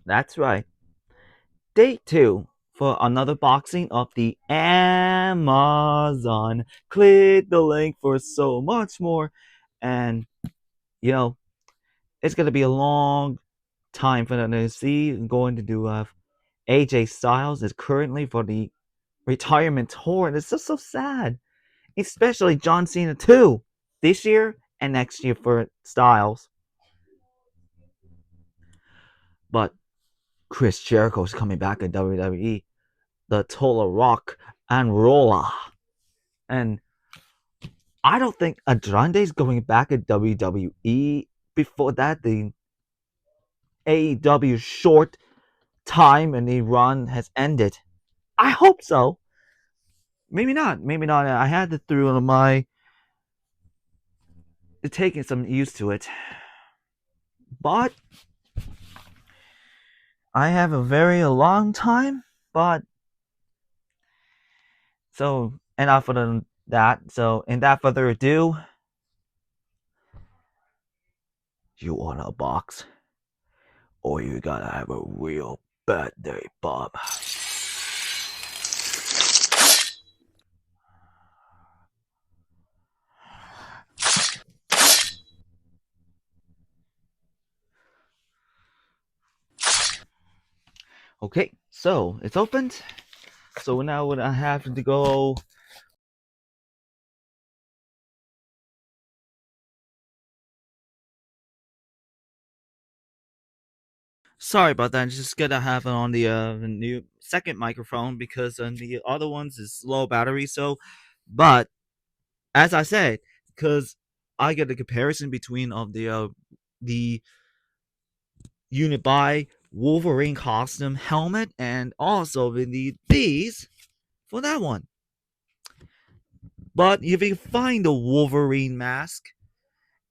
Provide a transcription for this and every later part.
That's right. Day 2 for another boxing of the Amazon. Click the link for so much more. And, you know, it's going to be a long time for them to see. Going to do AJ Styles is currently for the retirement tour. And it's just so sad. Especially John Cena, too. This year and next year for Styles. But Chris Jericho is coming back in WWE. The Total Rock and Rolla. And I don't think Andrade's going back at WWE. Before that, the AEW short time and the run has ended. I hope so. Maybe not. Maybe not. I had to through my taking some used to it. But I have a very long time. But so enough for that. So in that further ado, you want a box? Or you gotta have a real bad day, Bob. Okay, so it's opened. So now what I have to go. Sorry about that. I'm just gonna have it on the new second microphone because the other ones is low battery. So, but as I said, because I get a comparison between of the unit buy Wolverine costume helmet and also the these for that one. But if you find the Wolverine mask,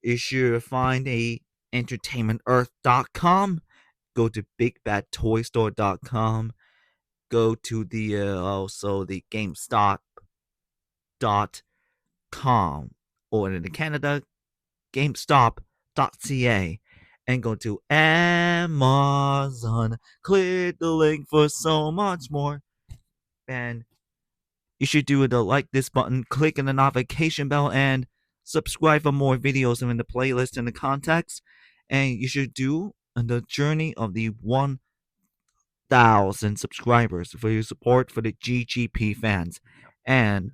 you should find a entertainmentearth.com. Go to bigbadtoystore.com. Go to the also the GameStop.com, or in Canada, GameStop.ca, and go to Amazon. Click the link for so much more. And you should do the like this button, click on the notification bell, and subscribe for more videos in the playlist and the context. And you should do the journey of the 1,000 subscribers for your support for the GGP fans. And